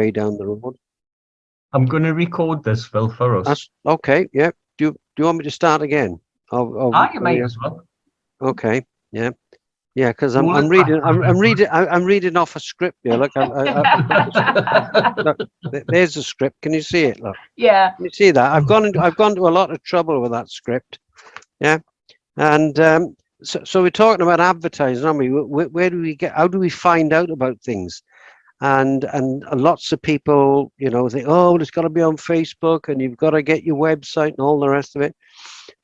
way down the road. I'm going to record this, Phil, for us. That's okay. Yeah. Do you want me to start again? You may as well. Okay. Yeah. Yeah, because Roll I'm it reading. back. I'm reading off a script here. Look, I've put the look, there's the script. Can you see it? Look. Yeah. Can you see that? I've gone to a lot of trouble with that script. Yeah. And so we're talking about advertising, aren't we? Where do we get? How do we find out about things? And lots of people, think, oh, it's got to be on Facebook, and you've got to get your website and all the rest of it.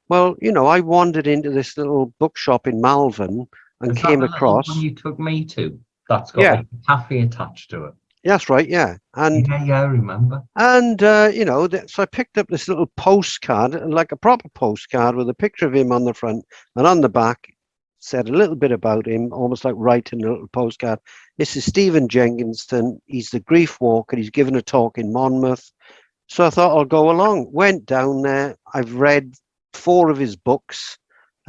Well, I wandered into this little bookshop in Malvern and came across. One you took me to. That's got like a cafe attached to it. That's right, yeah. And yeah, I remember. And so I picked up this little postcard, like a proper postcard with a picture of him on the front, and on the back said a little bit about him, almost like writing a little postcard. This is Stephen Jenkinson. He's the grief walker. He's given a talk in Monmouth. So I thought I'll go along. Went down there. I've read 4 of his books.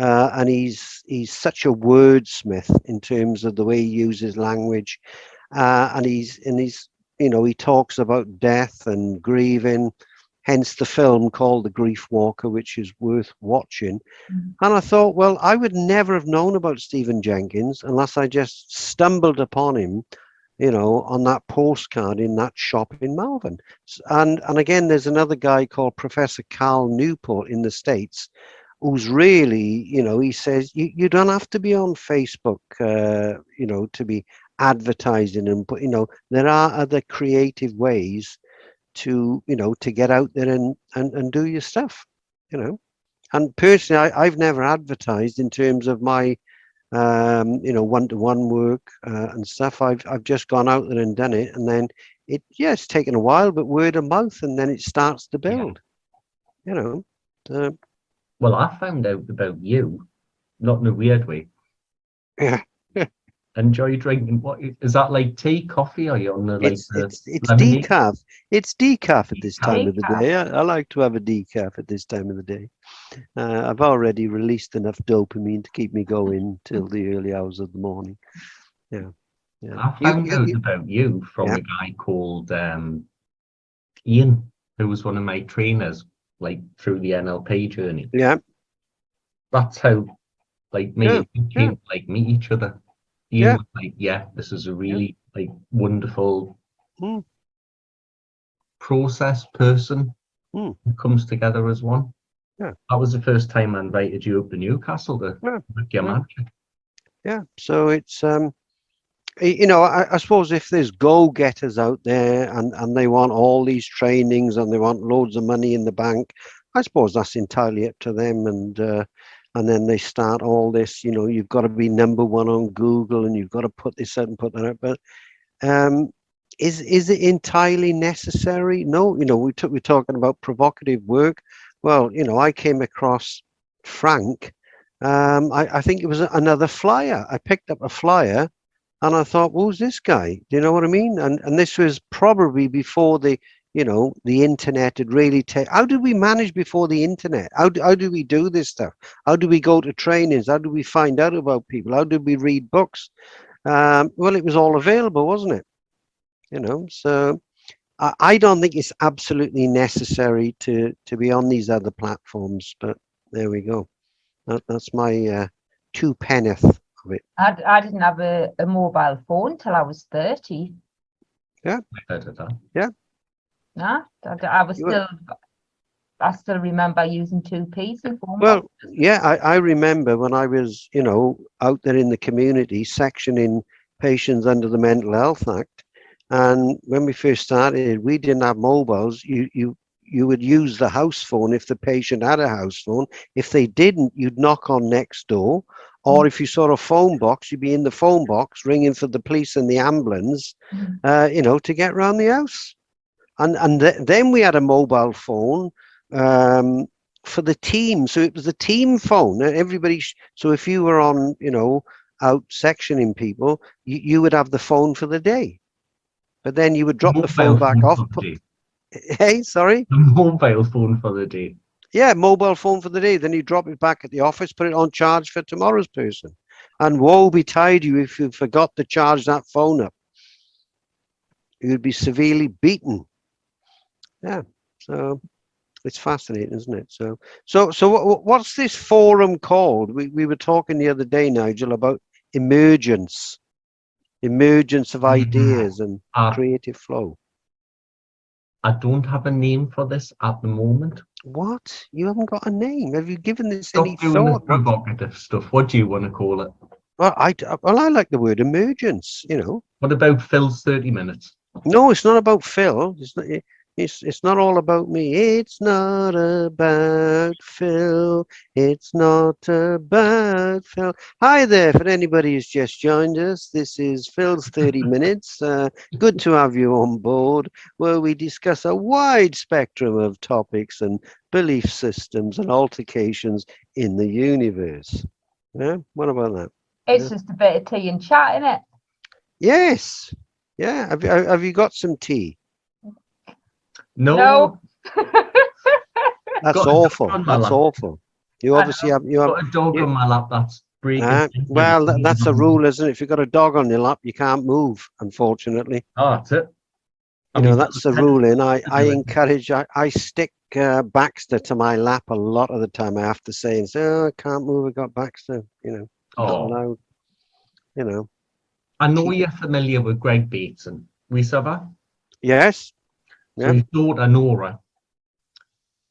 And he's such a wordsmith in terms of the way he uses language, and he's he talks about death and grieving, hence the film called The Grief Walker, which is worth watching. And I thought, well, I would never have known about Stephen Jenkins unless I just stumbled upon him, on that postcard in that shop in Malvern. And again, there's another guy called Professor Carl Newport in the States, who's really, he says, you don't have to be on Facebook, to be advertising and put, there are other creative ways to, to get out there and do your stuff, And personally, I've never advertised in terms of my, one-to-one work and stuff. I've just gone out there and done it. And then it's taken a while, but word of mouth, and then it starts to build, Well, I found out about you, not in a weird way. Yeah. Enjoy drinking. What is that, like tea, coffee? Or are you on the it's decaf. It's decaf at this time of the day. I like to have a decaf at this time of the day. I've already released enough dopamine to keep me going till the early hours of the morning. Yeah. I found out about you from a guy called Ian, who was one of my trainers, like through the NLP journey. Yeah. That's how, like, me and you came to like meet each other. Ian was like, this is a really like wonderful process person who comes together as one. Yeah. That was the first time I invited you up to Newcastle to work your magic. Yeah. So it's I suppose if there's go-getters out there and they want all these trainings and they want loads of money in the bank, I suppose that's entirely up to them. And then they start all this, you've got to be number 1 on Google and you've got to put this out and put that out. But is it entirely necessary? No. We're talking about provocative work. Well, I came across Frank. I think it was another flyer. I picked up a flyer. And I thought, who's this guy? Do you know what I mean? And this was probably before the internet had really how did we manage before the internet? How do we do this stuff? How do we go to trainings? How do we find out about people? How did we read books? Well, it was all available, wasn't it? So I don't think it's absolutely necessary to be on these other platforms, but there we go. That's my 2 penneth. I didn't have a mobile phone till I was 30. Yeah. Yeah. No, I still remember using 2Ps and phone. Well, yeah, I remember when I was, out there in the community sectioning patients under the Mental Health Act. And when we first started, we didn't have mobiles. You would use the house phone if the patient had a house phone. If they didn't, you'd knock on next door. Or if you saw a phone box, you'd be in the phone box ringing for the police and the ambulance, to get around the house. And then we had a mobile phone for the team. So it was a team phone. Everybody. So if you were on, out sectioning people, you would have the phone for the day. But then you would drop the phone back off. Hey, sorry? The mobile phone for the day. Yeah, mobile phone for the day. Then you drop it back at the office, put it on charge for tomorrow's person. And woe betide you if you forgot to charge that phone up. you'd be severely beaten. Yeah. So it's fascinating, isn't it? So what's this forum called? We were talking the other day, Nigel, about emergence of ideas and creative flow. I don't have a name for this at the moment. What? You haven't got a name? Have you given this Stop any doing the thought? provocative stuff. What do you want to call it? Well, I like the word emergence. What about Phil's 30 minutes? No, it's not about Phil. It's not all about me. It's not about Phil. It's not about Phil. Hi there, for anybody who's just joined us. This is Phil's 30 Minutes. Good to have you on board, where we discuss a wide spectrum of topics and belief systems and altercations in the universe. Yeah, what about that? It's just a bit of tea and chat, innit? Yes. Yeah. Have you got some tea? No. That's Got awful. That's awful. You obviously have got a dog on my lap that's breaking. well, that's a rule, isn't it? If you've got a dog on your lap, you can't move, unfortunately. Oh, that's it. That's the rule. And I encourage, I stick Baxter to my lap a lot of the time, I have to say, and say, oh, I can't move, I got Baxter, not allowed, I know you're familiar with Greg Bateson. We saw that? Yes. So his daughter, Nora,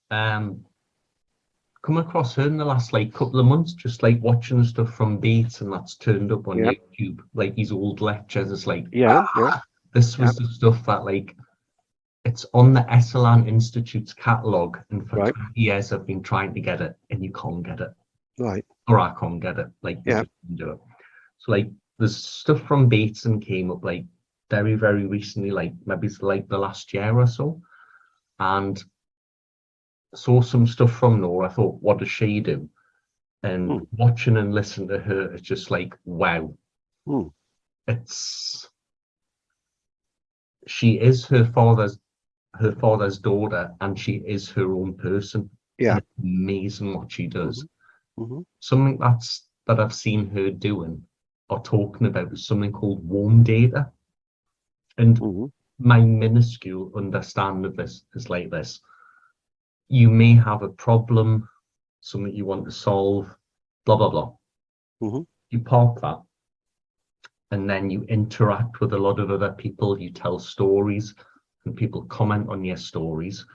come across her in the last couple of months, just watching stuff from Bateson that's turned up on YouTube, his old lectures. It's this was the stuff that it's on the Esalen Institute's catalogue, and for 20 years I've been trying to get it, and you can't get it. Right. Or I can't get it. They just can't do it. So the stuff from Bateson came up very, very recently, maybe it's the last year or so, and saw some stuff from Nora. I thought, what does she do? And watching and listening to her, it's just wow. She is her father's daughter, and she is her own person. Yeah. It's amazing what she does. Mm-hmm. Something that I've seen her doing or talking about is something called warm data. And my minuscule understanding of this is this. You may have a problem, something you want to solve, blah, blah, blah. You park that, and then you interact with a lot of other people. You tell stories, and people comment on your stories,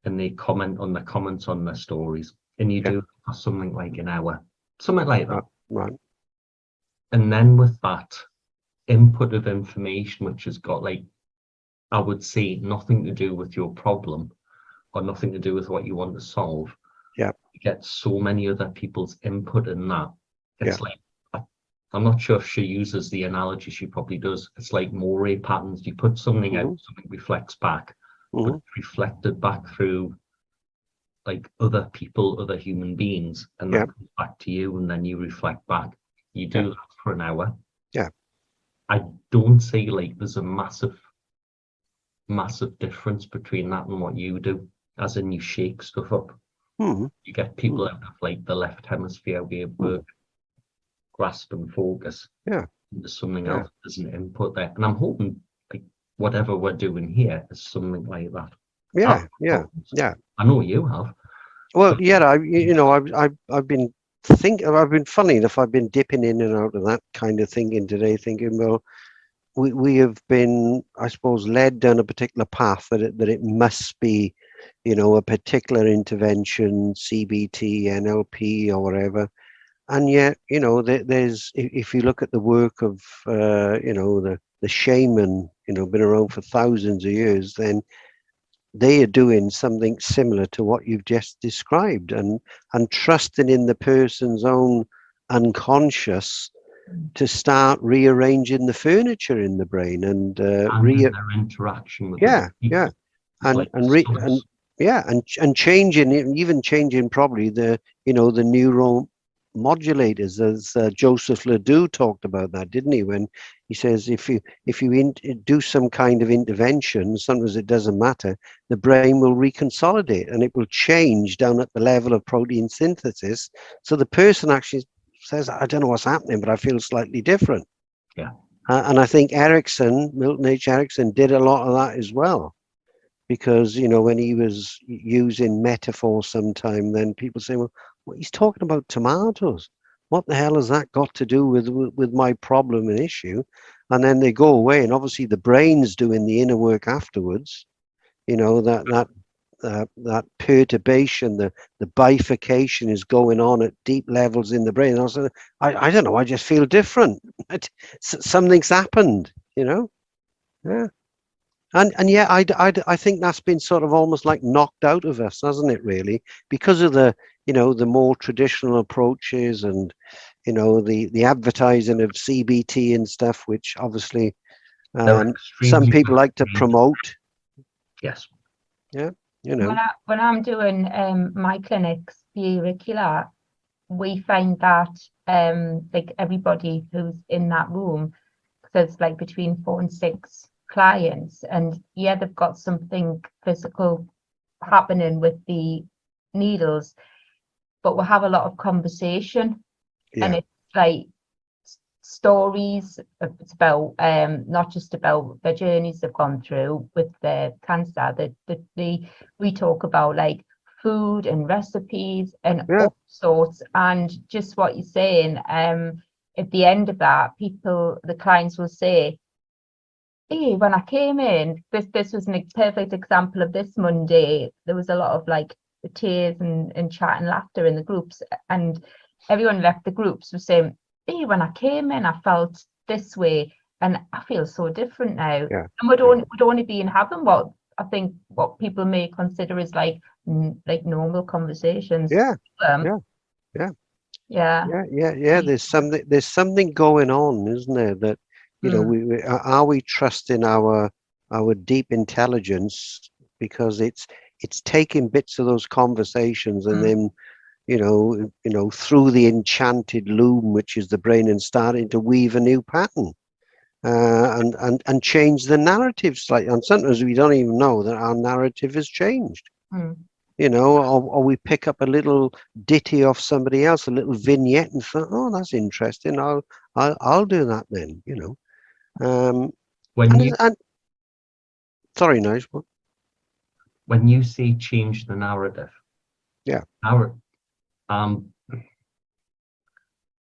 and they comment on the comments on their stories. And you do it for something an hour, something like that. Right. And then with that input of information, which has got I would say nothing to do with your problem or nothing to do with what you want to solve. Yeah. You get so many other people's input in that. It's I'm not sure if she uses the analogy, she probably does. It's Moiré patterns. You put something out, something reflects back, but it's reflected back through other people, other human beings, and that comes back to you, and then you reflect back. You do that for an hour. Yeah. I don't see there's a massive difference between that and what you do, as in you shake stuff up. You get people out of the left hemisphere way of work, grasp and focus. Yeah. There's something else, there's an input there. And I'm hoping whatever we're doing here is something like that. Yeah. I know you have. Well, I've been funny enough, I've been dipping in and out of that kind of thinking today, thinking, well, we have been, I suppose, led down a particular path that it must be, a particular intervention, CBT, NLP, or whatever. And yet, there's, if you look at the work of, the shaman, been around for thousands of years, then they are doing something similar to what you've just described, and trusting in the person's own unconscious to start rearranging the furniture in the brain and their interaction with and changing probably the the neural modulators, as Joseph Ledoux talked about that, didn't he, when he says if you do some kind of intervention, sometimes it doesn't matter, the brain will reconsolidate and it will change down at the level of protein synthesis, so the person actually says, I don't know what's happening, but I feel slightly different. And I think Milton H. Erickson did a lot of that as well. Because, when he was using metaphor sometime, then people say, well, he's talking about tomatoes. What the hell has that got to do with my problem and issue? And then they go away, and obviously the brain's doing the inner work afterwards. That perturbation, the bifurcation is going on at deep levels in the brain. I don't know, I just feel different. Something's happened, Yeah. And yeah, I think that's been sort of almost like knocked out of us, hasn't it, really? Because of the more traditional approaches and, the advertising of CBT and stuff, which obviously some extremely people like to well-trained. promote. Yes. Yeah, When I'm doing my clinics, the auricular, we find that like everybody who's in that room, there's like between 4 and 6 clients, and yeah, they've got something physical happening with the needles, but we'll have a lot of conversation. Yeah. And it's like stories. It's about not just about the journeys they've gone through with their cancer. We talk about like food and recipes and Yeah. all sorts, and just what you're saying. At the end of that, the clients will say, hey, when I came in, this was a perfect example of this Monday. There was a lot of like tears and chat and laughter in the groups, and everyone left the groups was saying, hey, when I came in, I felt this way, and I feel so different now. Yeah. And we'd only be in having what I think what people may consider is like normal conversations. Yeah. Yeah. There's something going on, isn't there? That are we trusting our deep intelligence, because it's taking bits of those conversations and then through the enchanted loom, which is the brain, and starting to weave a new pattern and change the narrative slightly. And sometimes we don't even know that our narrative has changed. Or we pick up a little ditty off somebody else, a little vignette, and think, oh, that's interesting. I'll do that then. Sorry, Nigel. When you say change the narrative,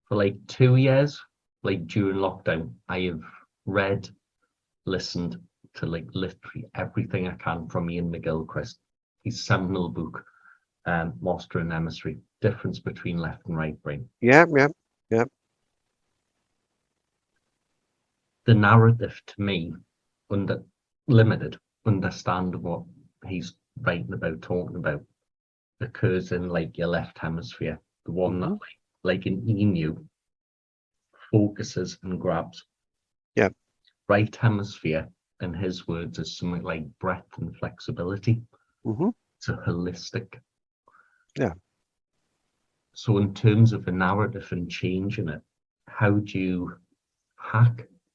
for like 2 years, like during lockdown, I have read, listened to like literally everything I can from Ian McGilchrist. His seminal book, Master and Emissary, Difference Between Left and Right Brain. Yeah. The narrative to me, limited, understand what he's writing about, talking about, occurs in like your left hemisphere, the one that like an emu focuses and grabs. Yeah. Right hemisphere, in his words, is something like breadth and flexibility. It's a holistic. Yeah. So in terms of a narrative and changing it, how do you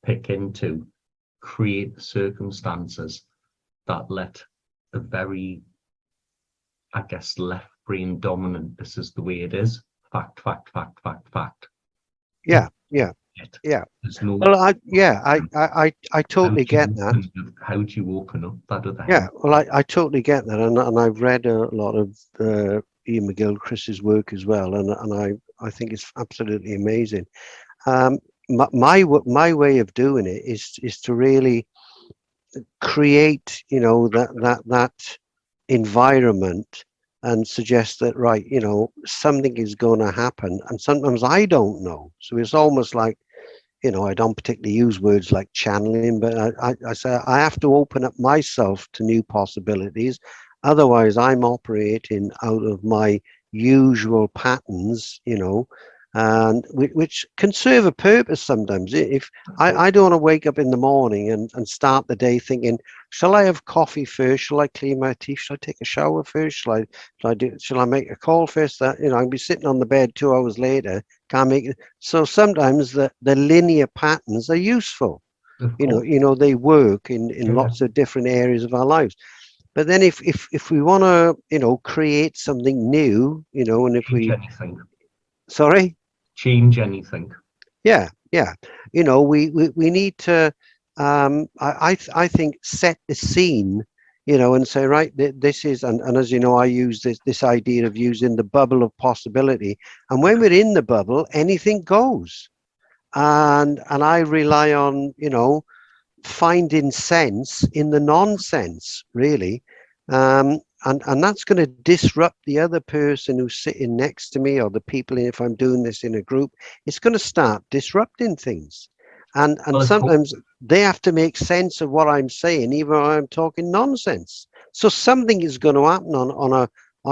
pick into, create the circumstances that let a very, I guess, left brain dominant, this is the way it is, fact. Yeah. There's no. Well, I totally get that. How do you open up that other? Yeah, well, I totally get that, and I've read a lot of Ian McGilchrist's work as well, and I think it's absolutely amazing. My way of doing it is to really create, that environment, and suggest that, right, something is going to happen, and sometimes I don't know, so it's almost like, I don't particularly use words like channeling, but I say I have to open up myself to new possibilities. Otherwise, I'm operating out of my usual patterns, and which can serve a purpose sometimes. If I don't want to wake up in the morning and start the day thinking, shall I have coffee first? Shall I clean my teeth? Shall I take a shower first? Shall I make a call first? That I'll be sitting on the bed 2 hours later. Can't make it. So sometimes the linear patterns are useful. They work in lots of different areas of our lives. But then if we want to create something new, and if we anything. Sorry? Change anything. Yeah, Yeah, we need to, I think, set the scene, and say, right, this is, and as you know, I use this idea of using the bubble of possibility. And when we're in the bubble, anything goes. And I rely on, finding sense in the nonsense, really. And that's going to disrupt the other person who's sitting next to me, or the people, if I'm doing this in a group. It's going to start disrupting things. And Well, sometimes they have to make sense of what I'm saying, even when I'm talking nonsense. So something is going to happen on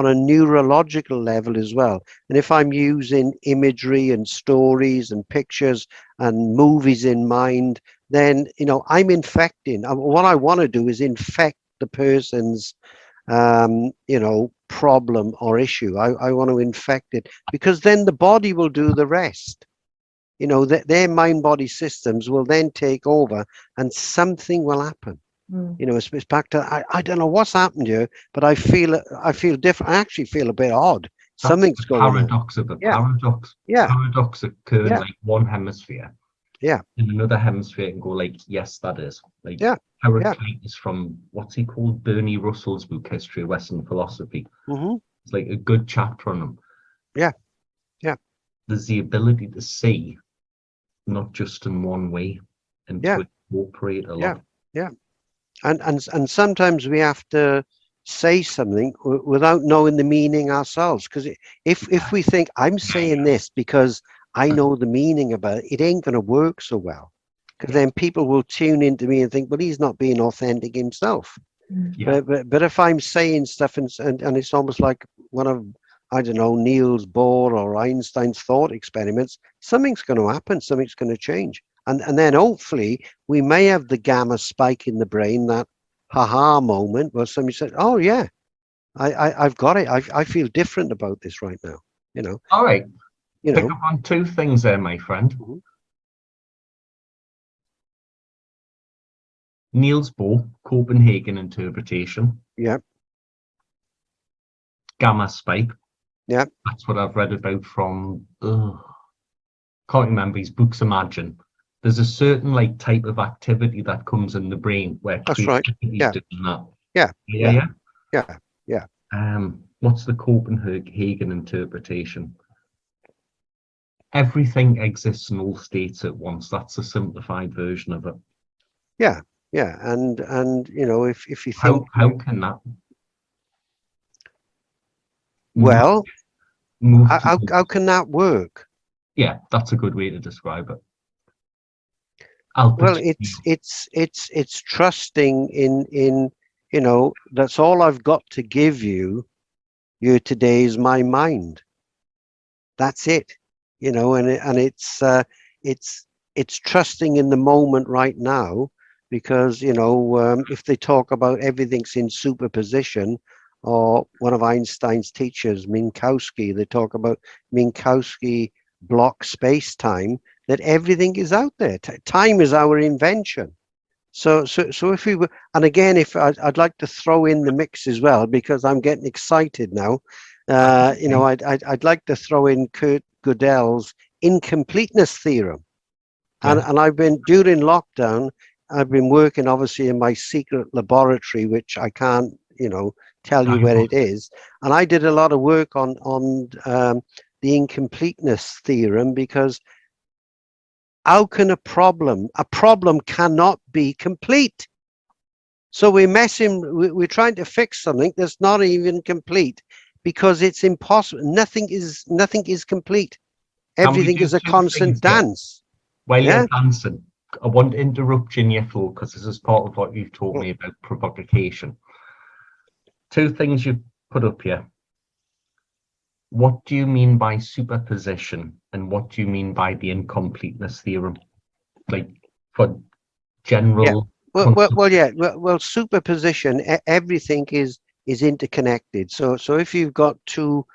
a neurological level as well. And if I'm using imagery and stories and pictures and movies in mind, then I'm infecting. What I want to do is infect the person's problem or issue. I want to infect it, because then the body will do the rest. Their mind body systems will then take over, and something will happen. It's back to, I don't know what's happened here, but I feel different. I actually feel a bit odd. Something's going on. Paradox of a paradox. Yeah. Paradox occur in Yeah. like one hemisphere. Yeah. In another hemisphere and go like, yes, that is. Like Hetherington from, what's he called? Bernie Russell's book, History of Western Philosophy. It's like a good chapter on him. Yeah. Yeah. There's the ability to see, not just in one way, and to incorporate a lot. Yeah. And sometimes we have to say something without knowing the meaning ourselves, because if we think I'm saying this because I know the meaning about it, it ain't going to work so well, because then people will tune into me and think, well, he's not being authentic himself. But if I'm saying stuff and it's almost like one of, I don't know, Niels Bohr or Einstein's thought experiments, something's going to happen, something's going to change. And then hopefully we may have the gamma spike in the brain, that haha moment where somebody said, oh yeah, I've got it. I feel different about this right now. All right. Pick up on two things there, my friend. Niels Bohr, Copenhagen interpretation. Yeah. Gamma spike. Yeah. That's what I've read about from, can't remember his books, Imagine. There's a certain like type of activity that comes in the brain where that's right. Yeah. Doing that. Yeah. What's the Copenhagen interpretation? Everything exists in all states at once. That's a simplified version of it. Yeah. And if you think, how can that? Well, how can that work? Yeah, that's a good way to describe it. Well, it's trusting in that's all I've got to give you. You today is my mind. That's it. And it's trusting in the moment right now, because if they talk about everything's in superposition, or one of Einstein's teachers, Minkowski, they talk about Minkowski block space-time, that everything is out there. Time is our invention. So if we were, and again, if I'd like to throw in the mix as well, because I'm getting excited now. I'd like to throw in Kurt Gödel's incompleteness theorem, and I've been, during lockdown, I've been working obviously in my secret laboratory, which I can't tell you where it is, and I did a lot of work on the incompleteness theorem, because how can a problem cannot be complete? So we're trying to fix something that's not even complete, because it's impossible. Nothing is complete. Everything is a constant dance. While you're dancing, I want to interrupt you in your flow, because this is part of what you've told me about provocation. Two things you put up here. What do you mean by superposition, and what do you mean by the incompleteness theorem? Like, for general. Well, superposition. Everything is interconnected. So if you've got two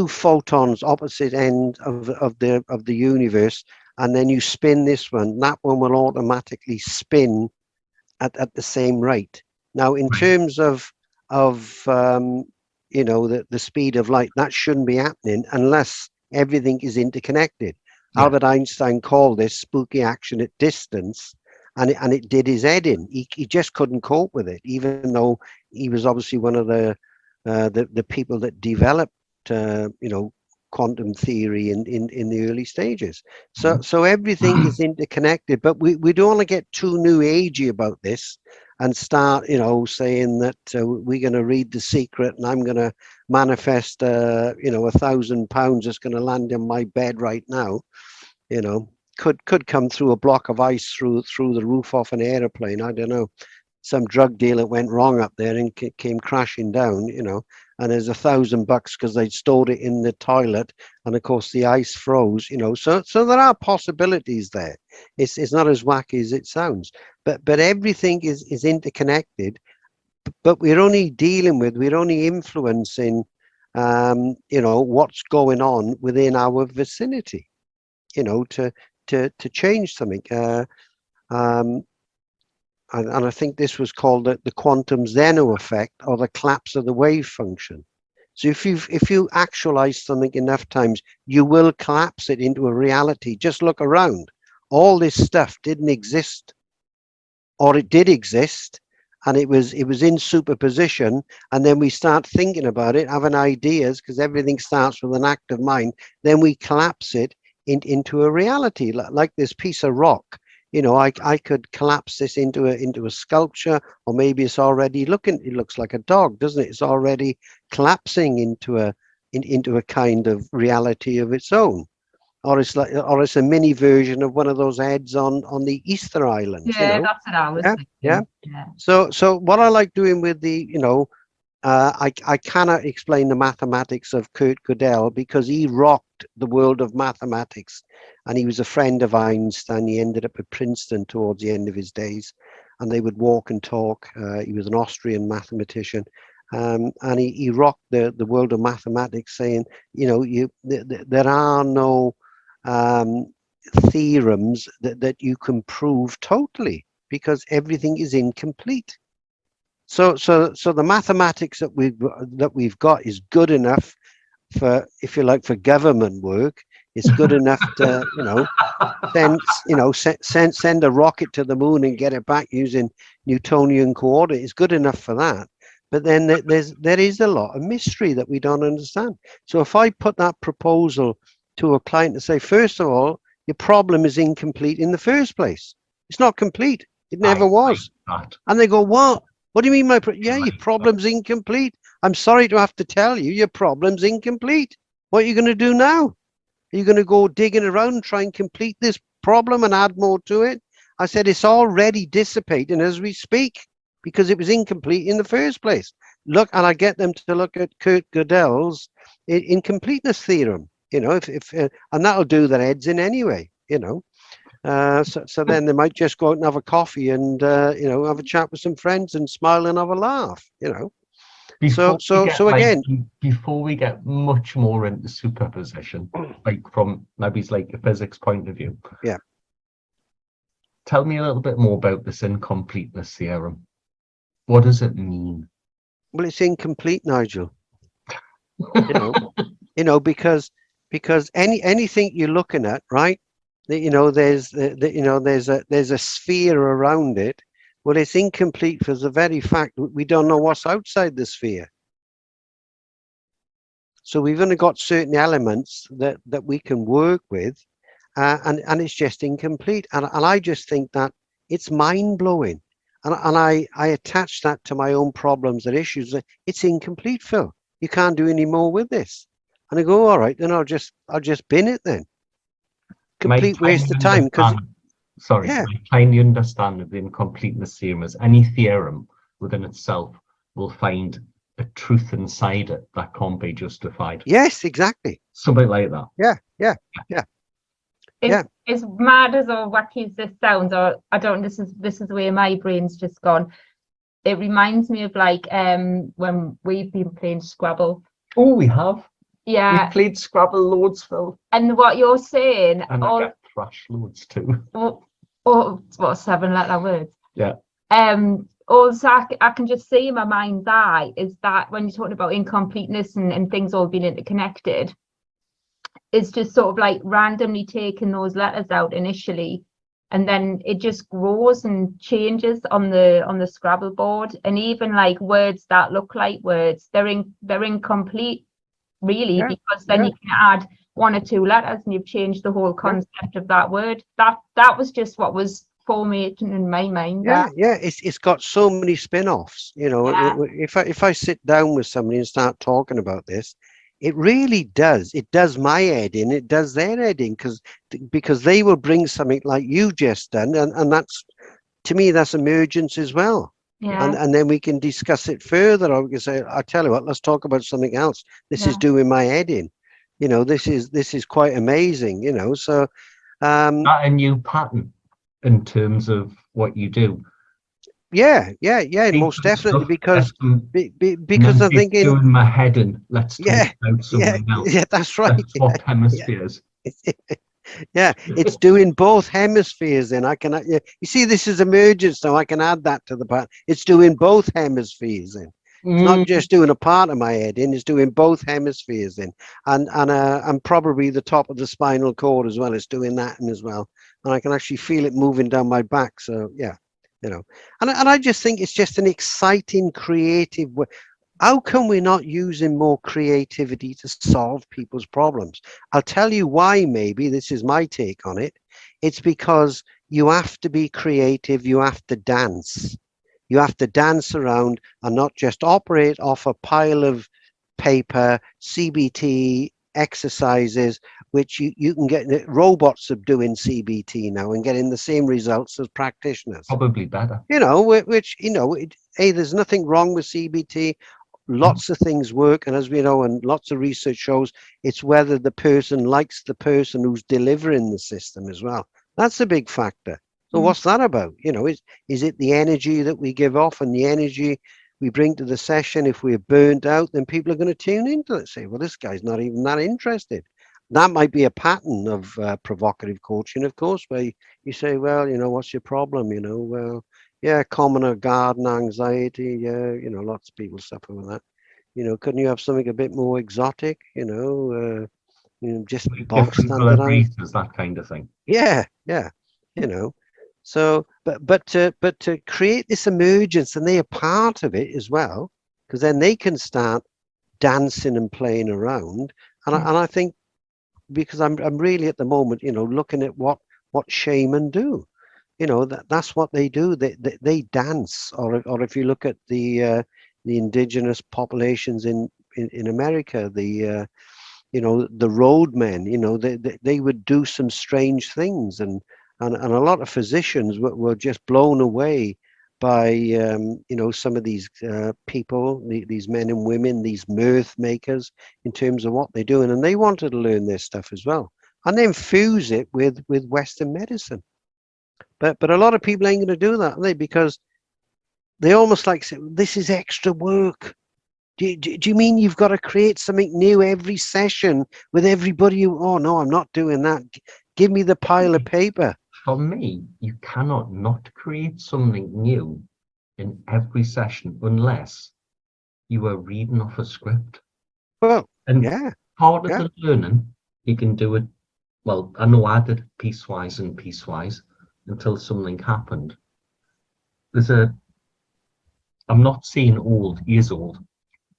photons opposite ends of the universe, and then you spin this one, that one will automatically spin at the same rate. Now, in terms of the speed of light, that shouldn't be happening unless everything is interconnected. Albert Einstein called this spooky action at distance, and it did his head in. He just couldn't cope with it, even though he was obviously one of the people that developed quantum theory in the early stages. So everything is interconnected, but we don't want to get too new agey about this and start saying that we're going to read The Secret and I'm going to manifest £1,000 that's going to land in my bed right now. Could come through a block of ice through the roof off an airplane. I don't know, some drug dealer went wrong up there and came crashing down, and there's $1,000 because they'd stored it in the toilet, and of course the ice froze, so there are possibilities there. It's not as wacky as it sounds, but everything is interconnected, but we're only influencing what's going on within our vicinity, to change something. And I think this was called the quantum Zeno effect, or the collapse of the wave function. So if you actualize something enough times, you will collapse it into a reality. Just look around. All this stuff didn't exist, or it did exist, and it was in superposition. And then we start thinking about it, having ideas, because everything starts with an active mind. Then we collapse it into a reality, like this piece of rock. I could collapse this into a sculpture, or maybe it's already it looks like a dog, doesn't it? It's already collapsing into a kind of reality of its own, or it's a mini version of one of those heads on the Easter Islands. Yeah, that's what I was thinking. Yeah. So what I like doing with the I cannot explain the mathematics of Kurt Gödel, because he rocked the world of mathematics, and he was a friend of Einstein. He ended up at Princeton towards the end of his days, and they would walk and talk. He was an Austrian mathematician, and he rocked the world of mathematics, saying, there are no theorems that you can prove totally, because everything is incomplete. So the mathematics that we've got is good enough for, if you like, for government work. It's good enough to send a rocket to the moon and get it back using Newtonian coordinates. It's good enough for that. But then there is a lot of mystery that we don't understand. So if I put that proposal to a client to say, first of all, your problem is incomplete in the first place. It's not complete. It never was. And they go, what? What do you mean your problem's incomplete? I'm sorry to have to tell you, your problem's incomplete. What are you going to do now? Are you going to go digging around and try and complete this problem and add more to it? I said, it's already dissipating as we speak, because it was incomplete in the first place. Look, and I get them to look at Kurt Gödel's incompleteness theorem, and that'll do their heads in anyway, So then they might just go out and have a coffee and have a chat with some friends and smile and have a laugh, So again, before we get much more into superposition, like from maybe like a physics point of view, tell me a little bit more about this incompleteness theorem. What does it mean? Well, it's incomplete, Nigel. Because anything you're looking at, right? There's a sphere around it. Well, it's incomplete for the very fact that we don't know what's outside the sphere. So we've only got certain elements that we can work with, and it's just incomplete. And I just think that it's mind-blowing. And I attach that to my own problems and issues. It's incomplete, Phil. You can't do any more with this. And I go, all right, then I'll just bin it then. Complete waste of time. My tiny understanding of the incompleteness theorem is any theorem within itself will find a truth inside it that can't be justified. Yes, exactly. Something like that. Yeah. As mad as or wacky as this sounds, or I don't. This is the way my brain's just gone. It reminds me of like when we've been playing Scrabble. Oh, we have. Yeah. We played Scrabble loads, Phil. And what you're saying, and I get thrash loads too. What 7-letter words? Yeah. Also, I can just see in my mind's eye is that when you're talking about incompleteness and things all being interconnected, is just sort of like randomly taking those letters out initially, and then it just grows and changes on the Scrabble board. And even like words that look like words, they're incomplete really, Yeah, because then yeah. you can add 1 or 2 letters and you've changed the whole concept of that word. That was just what was forming in my mind. Yeah, yeah, it's got so many spin-offs. You know, Yeah. if I sit down with somebody and start talking about this, it really does. It does my head in. It does their head in, because they will bring something like you just done, and that's, to me, that's emergence as well. Yeah. And then we can discuss it further, or we can say, I tell you what, let's talk about something else. This is Yeah. doing my head in. You know, this is quite amazing. You know, so That a new pattern in terms of what you do. yeah, Keep most the definitely, stuff, because let them- and because then I'm it's thinking, doing my head in. Let's talk yeah, about something else. yeah, that's right. Let's swap Yeah, hemispheres. yeah, it's doing both hemispheres. Then I can, yeah, you see, this is emergence, so I can add that to the part. It's doing both hemispheres in. It's not just doing a part of my head in, it's doing both hemispheres in. And probably the top of the spinal cord as well. It's doing that in as well. And I can actually feel it moving down my back. So yeah, you know. And I just think it's just an exciting, creative way. How come we're not using more creativity to solve people's problems? I'll tell you why. Maybe this is my take on it. It's because you have to be creative, you have to dance. You have to dance around and not just operate off a pile of paper, CBT exercises, which you can get. Robots are doing CBT now and getting the same results as practitioners. Probably better. You know, which, you know, hey, there's nothing wrong with CBT. Lots of things work, and as we know, and lots of research shows, it's whether the person likes the person who's delivering the system as well. That's a big factor. So what's that about? You know, is it the energy that we give off and the energy we bring to the session? If we're burnt out, then people are going to tune into it, say, well, this guy's not even that interested. That might be a pattern of provocative coaching, of course, where you say, well, you know, what's your problem? You know, well, yeah, commoner garden anxiety. Yeah, you know, lots of people suffer with that. You know, couldn't you have something a bit more exotic? You know, just bog Different colour standard. breezes, that kind of thing. Yeah, you know. So, but to create this emergence, and they are part of it as well, because then they can start dancing and playing around. And I think, because I'm really at the moment, you know, looking at what shaman do. You know, that's what they do. They dance. Or if you look at the indigenous populations in America, you know, the roadmen, you know, they would do some strange things, and a lot of physicians were just blown away by you know, some of these people, these men and women, these mirth makers, in terms of what they're doing, and they wanted to learn this stuff as well, and then fuse it with Western medicine. But a lot of people ain't going to do that, are they? Because they almost like say, this is extra work. Do you mean you've got to create something new every session with everybody? Oh, no, I'm not doing that. Give me the pile of paper. For me, you cannot not create something new in every session unless you are reading off a script. Well, And yeah, part of yeah. the learning, you can do it. Well, I know I did piecewise and piecewise until something happened. I'm not saying old, he is old.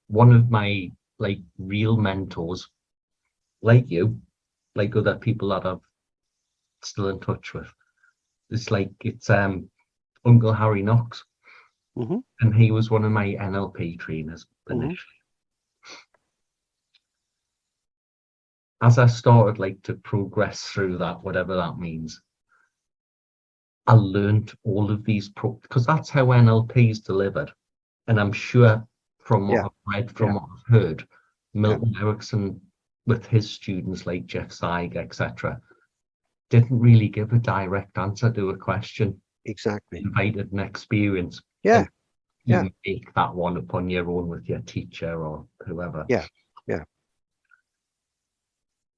One of my like real mentors, like you, like other people that I'm still in touch with, it's Uncle Harry Knox, Hmm. and he was one of my NLP trainers initially. As I started like to progress through that, whatever that means, I learned all of these because that's how NLP is delivered. And I'm sure from what Yeah, I've read, yeah, from what I've heard, yeah. Milton Erickson with his students like Jeff Zeig, etc., didn't really give a direct answer to a question. Exactly. Invited an experience. Yeah, And you yeah, make that one upon your own with your teacher or whoever. yeah, yeah.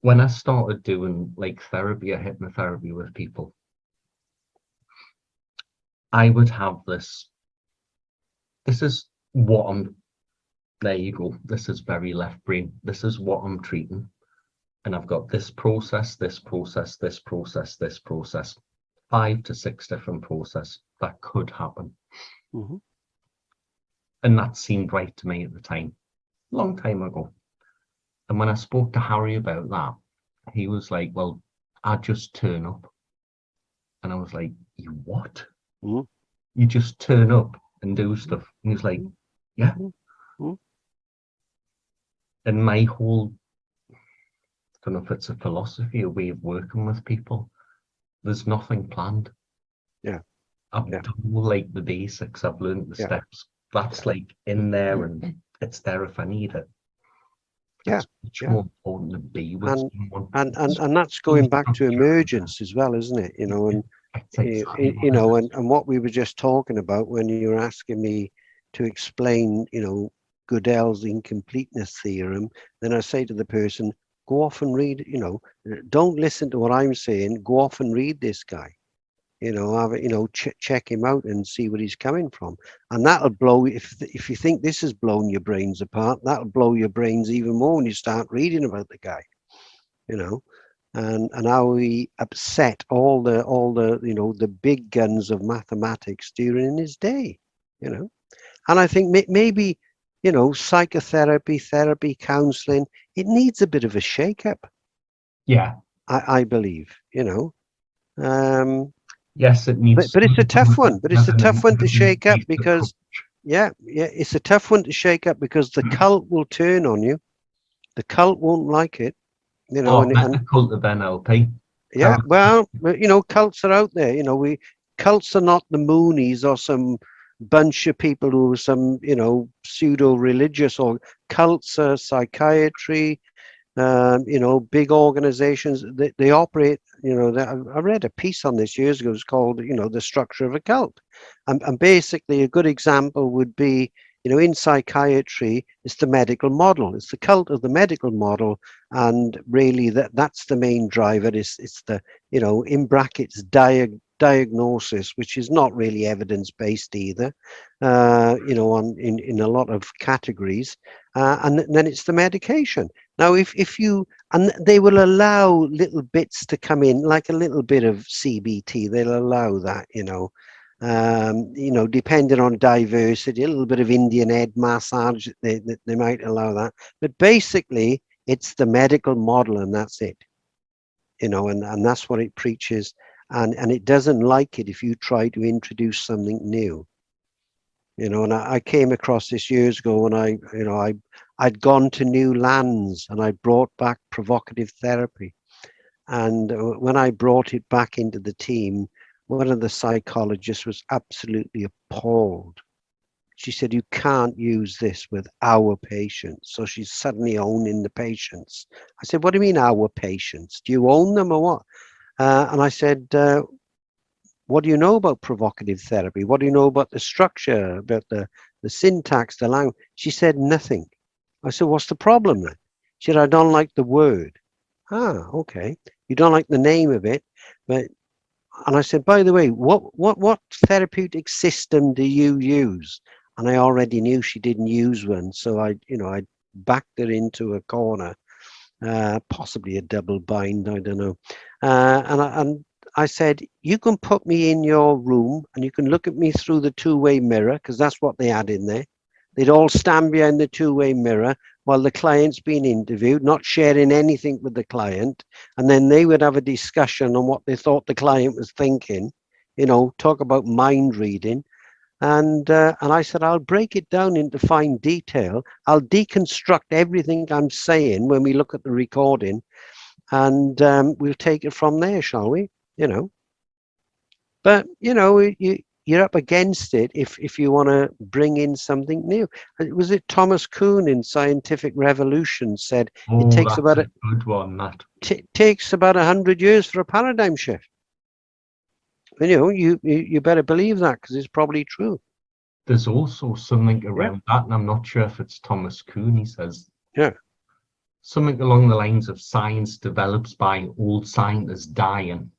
When I started doing like therapy or hypnotherapy with people, I would have this is what I'm, there you go, this is very left brain, this is what I'm treating. and I've got this process, this process, this process, this process, 5 to 6 different processes that could happen. Mm-hmm. And that seemed right to me at the time, long time ago. And when I spoke to Harry about that, he was like, well, I just turn up. And I was like, you what? Mm-hmm. You just turn up and do stuff. And he was like, yeah. Mm-hmm. And my whole, I don't know if it's a philosophy, a way of working with people, there's nothing planned. Yeah. I've Yeah. done like the basics, I've learned the Yeah. steps. That's like in there and it's there if I need it. Yeah. It's much Yeah. more important to be with someone. And that's going back to emergence as well, isn't it? You know, and It's exactly you know, and what we were just talking about when you were asking me to explain, you know, Goodell's incompleteness theorem, then I say to the person, go off and read, you know, don't listen to what I'm saying, go off and read this guy. You know, have it, you know, check him out and see where he's coming from, and that'll blow. If you think this has blown your brains apart, that'll blow your brains even more when you start reading about the guy. You know, and how he upset all the you know, the big guns of mathematics during his day. You know, and I think maybe, you know, psychotherapy, therapy, counselling, it needs a bit of a shake-up. Yeah. I believe. You know. Yes, it needs. But it's a tough one. But it's a tough one to shake up because, yeah, it's a tough one to shake up because the cult will turn on you. The cult won't like it, you know. And the cult of NLP. Yeah, well, you know, cults are out there. You know, cults are not the Moonies or some bunch of people who are some, you know, pseudo-religious, or cults are psychiatry. You know, big organizations, they operate, you know, I read a piece on this years ago. It's called, you know, The Structure of a Cult. And basically a good example would be, you know, in psychiatry, it's the medical model. It's the cult of the medical model. And really that's the main driver. It's the, you know, in brackets, diagnosis, which is not really evidence-based either, you know, in a lot of categories. And then it's the medication. Now, if you, and they will allow little bits to come in, like a little bit of CBT, they'll allow that, you know, depending on diversity, a little bit of Indian head massage, they might allow that. But basically, it's the medical model and that's it, you know, and that's what it preaches. And it doesn't like it if you try to introduce something new. You know, and I came across this years ago when I'd gone to new lands and I brought back provocative therapy. And when I brought it back into the team, one of the psychologists was absolutely appalled. She said, you can't use this with our patients. So she's suddenly owning the patients. I said, what do you mean our patients? Do you own them or what? And I said, what do you know about provocative therapy? What do you know about the structure, about the syntax, the language? She said nothing. I said, what's the problem then? She said, I don't like the word. Ah, okay. You don't like the name of it, but, and I said, by the way, what therapeutic system do you use? And I already knew she didn't use one, so I backed her into a corner, possibly a double bind, I don't know, and I said, you can put me in your room and you can look at me through the two-way mirror, because that's what they had in there. They'd all stand behind the two-way mirror while the client's being interviewed, not sharing anything with the client. And then they would have a discussion on what they thought the client was thinking, you know, talk about mind reading. And I said, I'll break it down into fine detail. I'll deconstruct everything I'm saying when we look at the recording, and we'll take it from there, shall we? You know, but you know, you're up against it if you want to bring in something new. Was it Thomas Kuhn in Scientific Revolution said it takes about a good one, that takes about 100 years for a paradigm shift. And, you know, you better believe that, because it's probably true. There's also something around that, and I'm not sure if it's Thomas Kuhn. He says, yeah, something along the lines of science develops by old scientists dying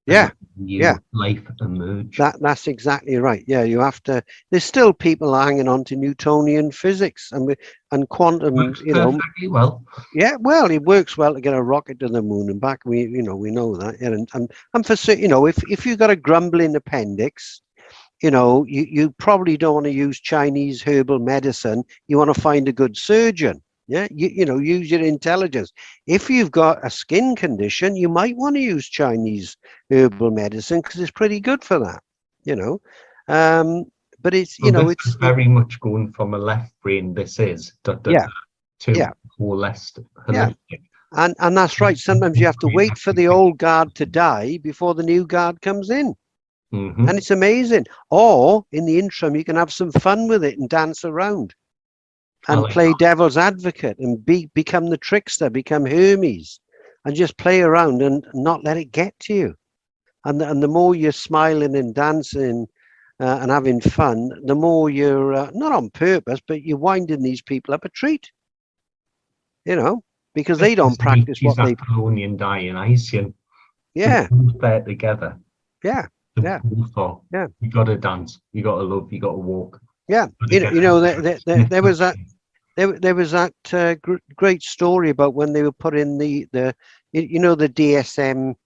Yeah, new yeah. life emerge. That's exactly right. Yeah, you have to. There's still people hanging on to Newtonian physics and quantum. Works perfectly well. Yeah, well, it works well to get a rocket to the moon and back. We know that. Yeah, and for if you've got a grumbling appendix, you probably don't want to use Chinese herbal medicine. You want to find a good surgeon. Yeah, use your intelligence. If you've got a skin condition, you might want to use Chinese herbal medicine because it's pretty good for that. But it's it's very much going from a left brain. This is to more less holistic. And that's right. Sometimes you have to wait for the old guard to die before the new guard comes in. Mm-hmm. And it's amazing. Or in the interim, you can have some fun with it and dance around and play devil's advocate and become the trickster, become Hermes, and just play around and not let it get to you. And the more you're smiling and dancing and having fun, the more you're not on purpose, but you're winding these people up a treat. Because they don't practice what they. Polonian Dionysian. Yeah. They're together. Yeah. Yeah. Yeah. You got to dance. You got to love. You got to walk. Yeah. There was that. There was that great story about when they were putting the DSM-3,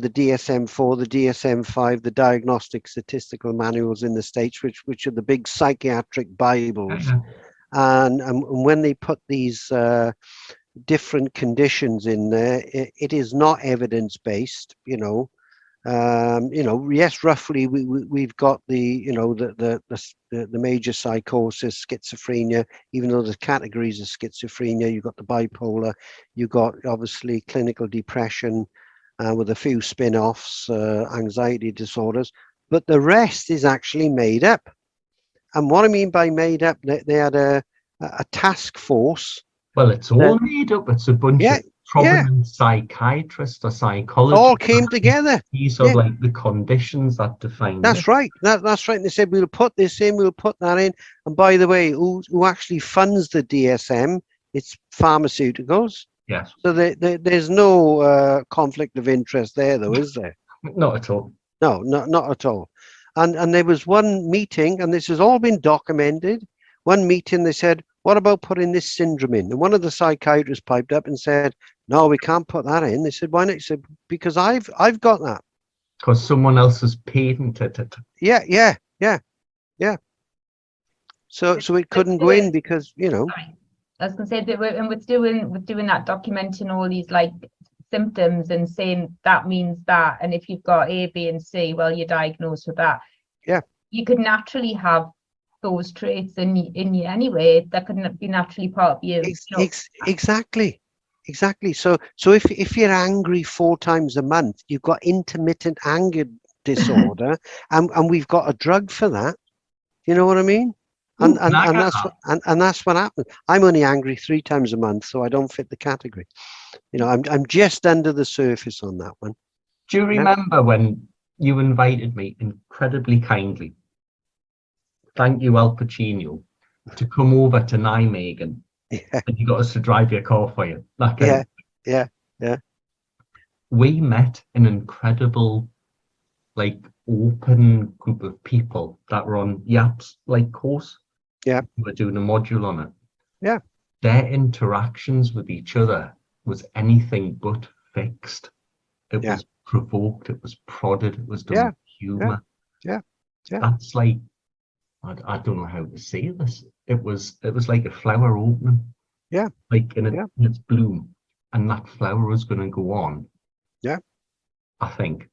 the DSM-4, the DSM-5, the Diagnostic Statistical Manuals in the States, which are the big psychiatric Bibles, and when they put these different conditions in there, it is not evidence-based. Yes, roughly we've got the major psychosis, schizophrenia, even though there's categories of schizophrenia. You've got the bipolar, you've got obviously clinical depression with a few spin-offs, anxiety disorders, but the rest is actually made up. And what I mean by made up, they had a task force. Well, it's all made up. It's a bunch of prominent psychiatrists or psychologists all came together. These are like the conditions that define. That's right. That's right. And they said we'll put this in, we'll put that in. And by the way, who actually funds the DSM? It's pharmaceuticals. Yes. So there's no conflict of interest there, though, is there? Not at all. No, not at all. And there was one meeting, and this has all been documented. One meeting, they said, what about putting this syndrome in? And one of the psychiatrists piped up and said, no, we can't put that in. They said, why not? He said, because I've got that. Because someone else has patented it. Yeah. So it couldn't go in because, Sorry. I was going to say that we're doing that, documenting all these like symptoms and saying that means that, and if you've got A, B, and C, well, you're diagnosed with that. Yeah. You could naturally have those traits in you anyway. That could be naturally part of you. Exactly. So if you're angry 4 times a month, you've got intermittent anger disorder, and we've got a drug for that. You know what I mean? And that's what happens. I'm only angry 3 times a month, so I don't fit the category. I'm just under the surface on that one. Do you remember when you invited me incredibly kindly? Thank you, Al Pacino, to come over to Nijmegen. Yeah. And you got us to drive your car for you. Yeah. We met an incredible, open group of people that were on Yap's course. Yeah. We were doing a module on it. Yeah. Their interactions with each other was anything but fixed. It was provoked, it was prodded, it was done with humor. Yeah. That's I don't know how to say this. It was like a flower opening. Yeah. In its bloom. And that flower was going to go on. Yeah. I think.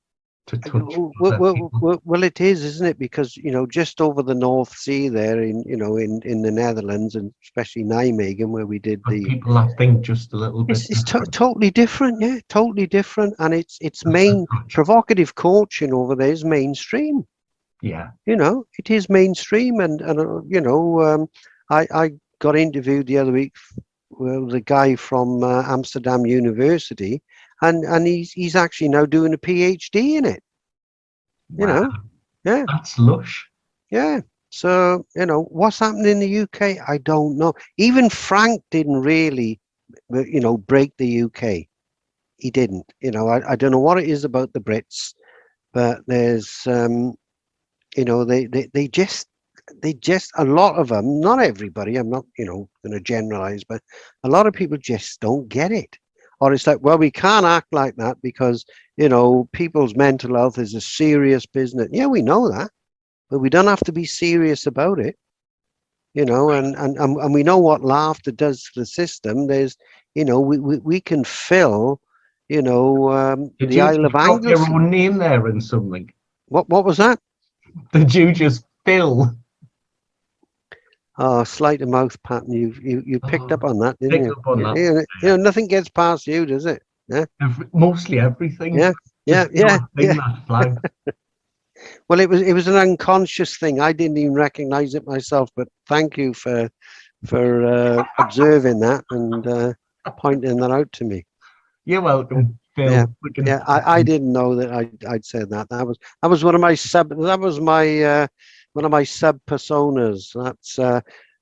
To touch. Well, it is, isn't it? Because just over the North Sea there in the Netherlands, and especially Nijmegen, where we did people I think just a little bit. It's totally different, totally different, and it's main provocative coaching over there is mainstream. Yeah, it is mainstream, and I got interviewed the other week with a guy from Amsterdam University. And he's actually now doing a PhD in it. Wow. That's lush. Yeah. So what's happening in the UK, I don't know. Even Frank didn't really, break the UK. he didn't. You know, I don't know what it is about the Brits, but there's, you know, they just a lot of them, not everybody. I'm not, you know, going to generalize, but a lot of people just don't get it. Or it's like, well, we can't act like that because, you know, people's mental health is a serious business. Yeah, we know that, but we don't have to be serious about it. You know, and we know what laughter does to the system. There's, you know, we can fill, you know, Did the you Isle of just drop your Anglesey. own name there and something? What was that? Did you just fill? Oh, sleight of mouth pattern. You picked up on that, didn't Picked you? up on that. You know, nothing gets past you, does it? Yeah, Mostly everything. yeah, Just the odd thing that flagged. Well, it was an unconscious thing. I didn't even recognize it myself. But thank you for observing that and pointing that out to me. You're welcome, Phil. Yeah, We can- yeah. I didn't know that I'd said that. That was one of my one of my sub personas.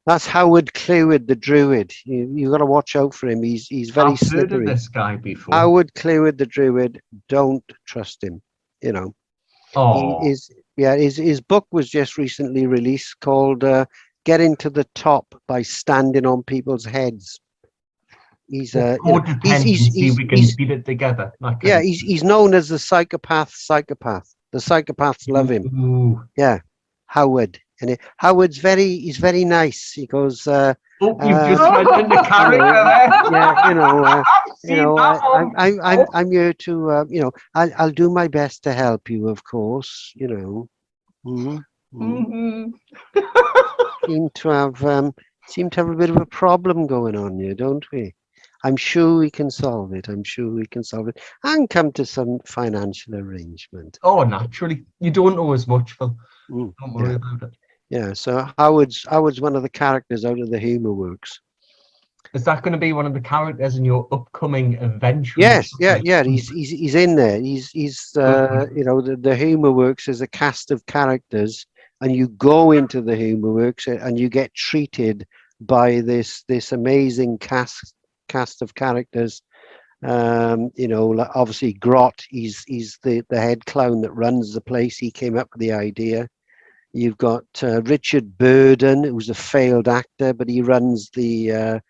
That's Howard Clewood, the Druid. You got to watch out for him. He's very I've heard of slippery. this guy before. Howard Clewood, the Druid. Don't trust him. You know. Oh, His book was just recently released called "Getting to the Top by Standing on People's Heads." He's you know, codependency. We can beat it together. yeah, he's known as the psychopath. The psychopaths love him. Ooh. Yeah, Howard, and Howard's he's very nice. He goes, Oh, you've just went into character there. yeah, you know, I'm I'm here to, you know, I'll do my best to help you, of course, you know. Seem to have a bit of a problem going on here, don't we? I'm sure we can solve it. I'm sure we can solve it and come to some financial arrangement. Oh, naturally. You don't know as much, Phil. Don't worry about it. Yeah, so Howard's one of the characters out of the Humour Works. Is that going to be one of the characters in your upcoming adventure? Yes, yeah. He's in there. He's you know, the Humour Works is a cast of characters, and you go into the Humour Works and you get treated by this amazing cast of characters. You know, like obviously Grot, he's the head clown that runs the place. He came up with the idea. You've got Richard Burden, who's a failed actor, but he runs the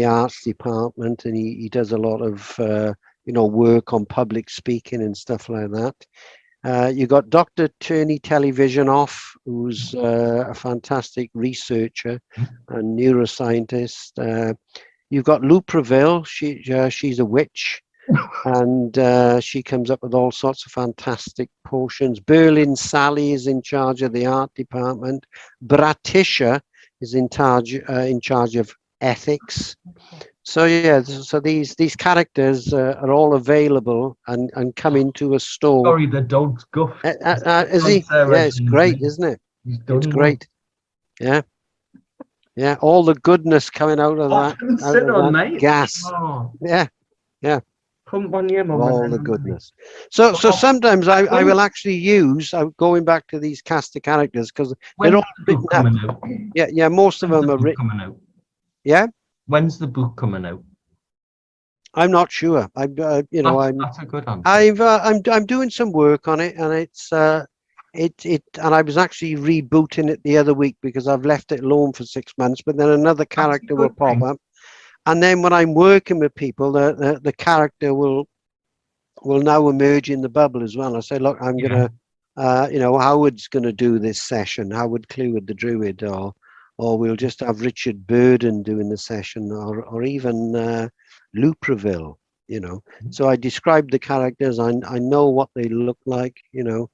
arts department, and he does a lot of you know, work on public speaking and stuff like that. You've got Dr. Turney Televisionoff, who's a fantastic researcher and neuroscientist. You've got Lou Preville. She's a witch, and she comes up with all sorts of fantastic potions. Berlin Sally is in charge of the art department. Bratisha is in charge of ethics. So yeah, so these characters are all available and come into a store. Sorry, the dog's guff. Is he? Yeah, it's great, isn't it? It's great. Yeah. Yeah, all the goodness coming out of that gas. Oh. Yeah. Come on, yeah, Mum. All the goodness. So sometimes I will actually use, going back to these cast of characters, because they're all written up. Yeah, most of them are written. Coming out? Yeah. When's the book coming out? I'm not sure. You know, that's a good answer. I'm doing some work on it, and it's and I was actually rebooting it the other week because I've left it alone for 6 months, but then another character will pop up. And then when I'm working with people, the character will now emerge in the bubble as well. I say, look, I'm gonna, you know, Howard's gonna do this session. Howard Clewood, the Druid, or we'll just have Richard Burden doing the session, or even Lou Preville. You know, so I describe the characters. I know what they look like. You know,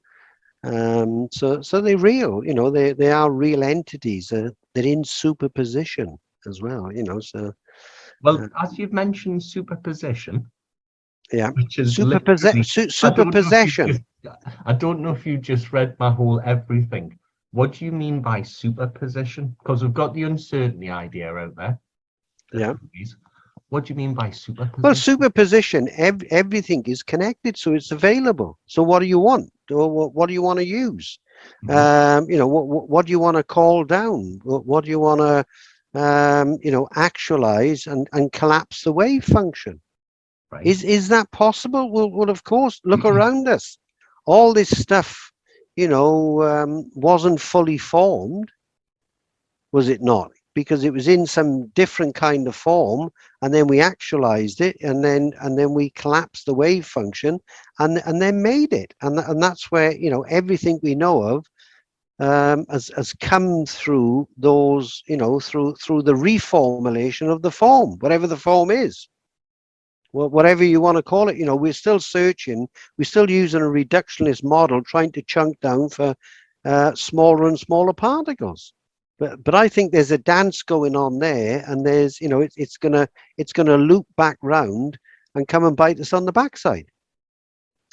so they're real. You know, they are real entities. They're in superposition as well. You know, so. Well, as you've mentioned, superposition. Yeah, which is superpossession. I don't know if you just read my whole everything. What do you mean by superposition? Because we've got the uncertainty idea out there. Yeah. What do you mean by superposition? Well, superposition, everything is connected, so it's available. So what do you want? Or what do you want to use? You know, what do you want to call down? What do you want to you know, actualize and collapse the wave function? Right. Is that possible? Well, of course, look around us. All this stuff, wasn't fully formed, was it not? Because it was in some different kind of form, and then we actualized it, and then we collapsed the wave function, and then made it, and that's where everything we know of has come through those, through the reformulation of the form, whatever the form is. Well, whatever you want to call it, we're still searching, we're still using a reductionist model, trying to chunk down for smaller and smaller particles. But I think there's a dance going on there, and there's, it's gonna loop back round and come and bite us on the backside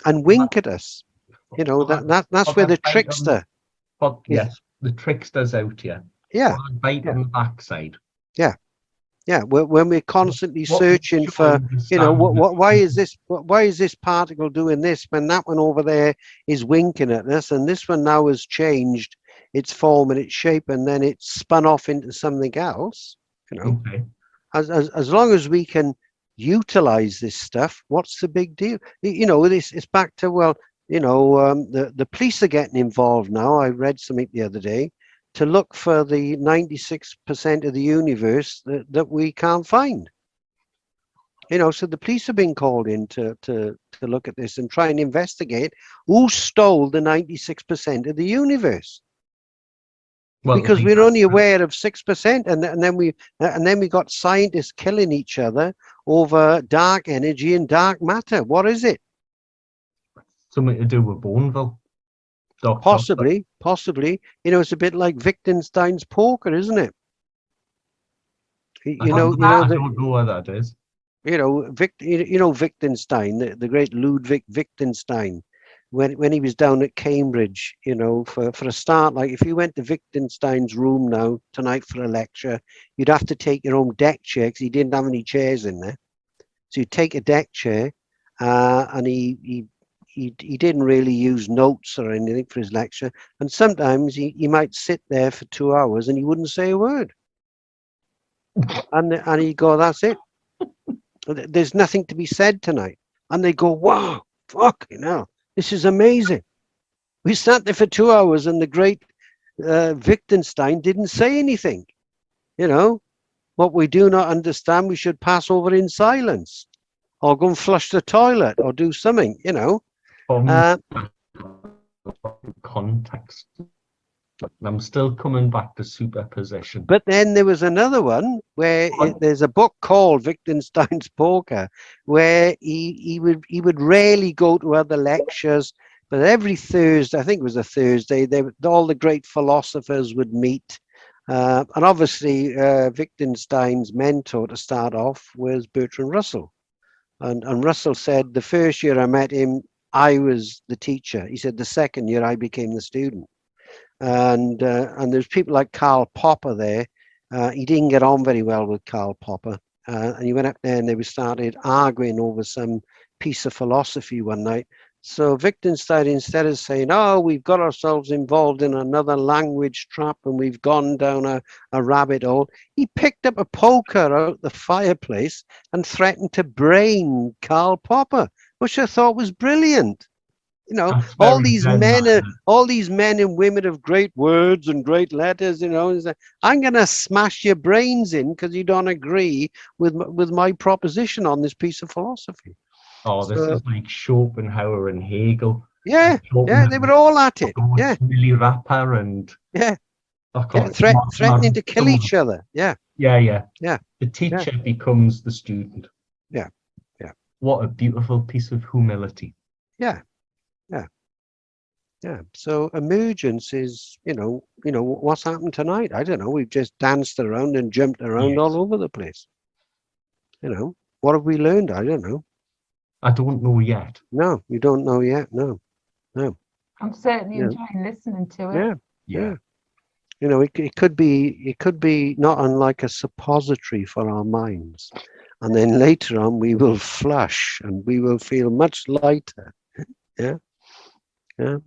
and wink at us. That's where the trickster. But yes, the trickster's out here. Yeah. Bite on the backside. Yeah. Yeah, when we're constantly searching for, why is this particle doing this when that one over there is winking at us, and this one now has changed its form and its shape, and then it's spun off into something else. Okay. As long as we can utilize this stuff, what's the big deal? It's back to the police are getting involved now. I read something the other day, to look for the 96% of the universe that we can't find. So the police have been called in to look at this and try and investigate who stole the 96% of the universe. Well, because we're only aware of 6%, and then we got scientists killing each other over dark energy and dark matter. What is it? Something to do with Bourneville. Possibly. It's a bit like Wittgenstein's poker, isn't it? I don't know what that is. Wittgenstein, the great Ludwig Wittgenstein, when he was down at Cambridge, for a start, like if you went to Wittgenstein's room now tonight for a lecture, you'd have to take your own deck chair because he didn't have any chairs in there. So you'd take a deck chair, and he didn't really use notes or anything for his lecture, and sometimes he might sit there for 2 hours and he wouldn't say a word, and he'd go, "That's it. There's nothing to be said tonight." And they go, "Wow, fucking hell, this is amazing. We sat there for 2 hours and the great Wittgenstein didn't say anything. What we do not understand, we should pass over in silence, or go and flush the toilet, or do something, context. I'm still coming back to superposition. But then there was another one where there's a book called Wittgenstein's Poker, where he would rarely go to other lectures, but every Thursday, I think it was a Thursday, all the great philosophers would meet. And obviously, Wittgenstein's mentor to start off was Bertrand Russell. And Russell said, the first year I met him, I was the teacher. He said, the second year I became the student. And there's people like Karl Popper there. He didn't get on very well with Karl Popper. And he went up there and they started arguing over some piece of philosophy one night. So Wittgenstein, instead of saying, "Oh, we've got ourselves involved in another language trap and we've gone down a rabbit hole," he picked up a poker out the fireplace and threatened to brain Karl Popper, which I thought was brilliant. All these men and women of great words and great letters, I'm going to smash your brains in because you don't agree with my proposition on this piece of philosophy. Oh, this is like Schopenhauer and Hegel. Yeah, they were all at it. Yeah, Millie Rapper and threatening to kill each other. Yeah. The teacher becomes the student. Yeah. What a beautiful piece of humility. Yeah. So emergence is, what's happened tonight? I don't know. We've just danced around and jumped around all over the place. What have we learned? I don't know. I don't know yet. No, you don't know yet. No. I'm certainly enjoying listening to it. Yeah. It could be not unlike a suppository for our minds, and then later on we will flush and we will feel much lighter.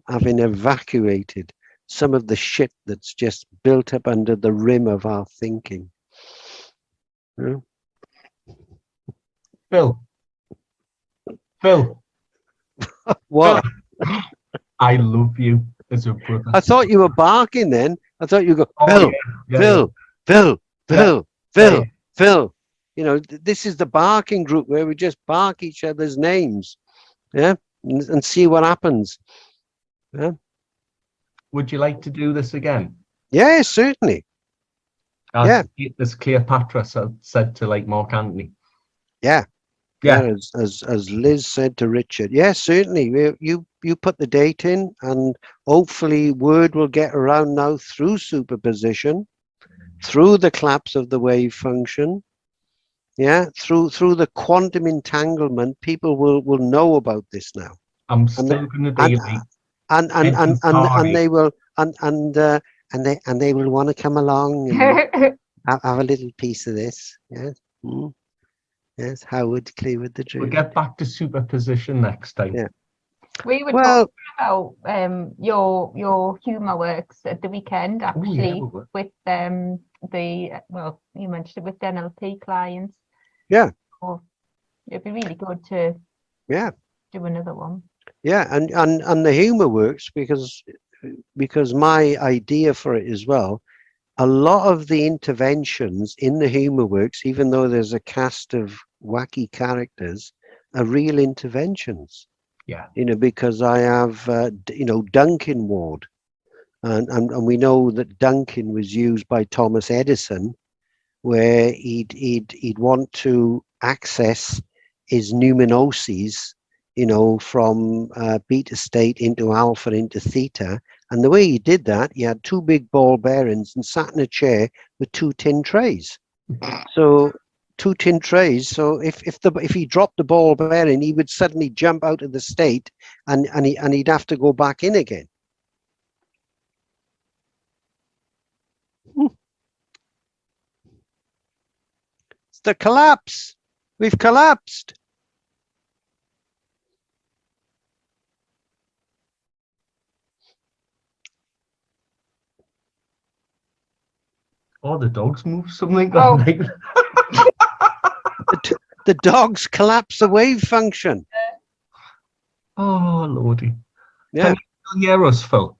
Having evacuated some of the shit that's just built up under the rim of our thinking. Bill, Phil, What? I love you as a brother. I thought you were barking then. I thought you go, Oh, Phil, yeah, Phil, Phil, Yeah. Phil, Phil, Hey. Phil. You know, this is the barking group where we just bark each other's names, yeah, and see what happens. Yeah, Would you like to do this again? yeah, certainly. As Cleopatra said to like Mark Antony. Yeah, Yeah. yeah. As Liz said to Richard, yeah, certainly. You put the date in, and hopefully word will get around now through superposition, through the collapse of the wave function. Yeah, through the quantum entanglement, people will know about this now, I'm and still going to and be like, and they will and they will want to come along and have a little piece of this. Yes, yes. Howard, clear with the we'll truth. get back to superposition next time. Yeah. We were Well, talking about your humour works at the weekend, actually, we were. with you mentioned it with the NLP clients. Yeah. So it'd be really good to Yeah. do another one. Yeah, and the humor works because my idea for it as well, a lot of the interventions in the humor works, even though there's a cast of wacky characters, are real interventions. Yeah. You know, because I have Duncan Ward, and we know that Duncan was used by Thomas Edison, where he'd want to access his numinoses, you know, from beta state into alpha into theta. And the way he did that, he had two big ball bearings and sat in a chair with two tin trays. So two tin trays. So if he dropped the ball bearing, he would suddenly jump out of the state, and he'd have to go back in again. It's the collapse. We've collapsed. Oh, the dogs move something. Oh. Like... The dogs collapse the wave function. Oh, lordy. Yeah. Can you still hear us, Phil?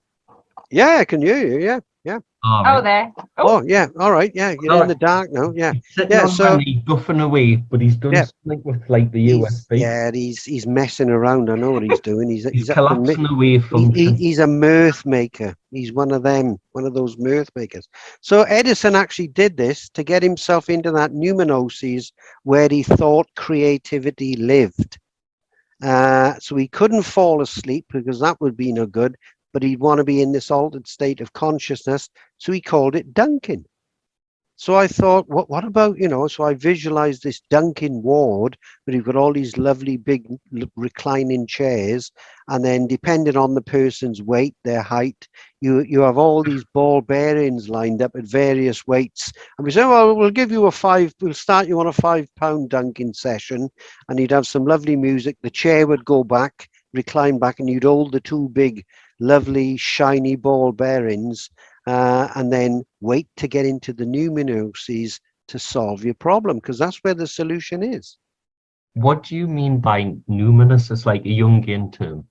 Yeah, I can hear you. Yeah, yeah. All Oh, right. there. Oh, yeah. All right. Yeah, you're No, in the dark now. Yeah. He's sitting Yeah, on so- my knee, buffing away, but he's done Yeah. something with like the USB. He's messing around. I know what he's doing. He's He's up to collapsing the wave function. he's a mirth maker. He's one of them, one of those mirth makers. So Edison actually did this to get himself into that numinoses where he thought creativity lived. So he couldn't fall asleep because that would be no good, but he'd want to be in this altered state of consciousness. So he called it Duncan. So I thought, what about, you know, so I visualized this Duncan ward, where you've got all these lovely big reclining chairs, and then depending on the person's weight, their height, you have all these ball bearings lined up at various weights. And we say, well, we'll start you on a £5 Duncan session, and you'd have some lovely music. The chair would go back, recline back, and you'd hold the two big, lovely, shiny ball bearings, and then wait to get into the numinoses to solve your problem, because that's where the solution is. What do you mean by numinous? It's like a Jungian term.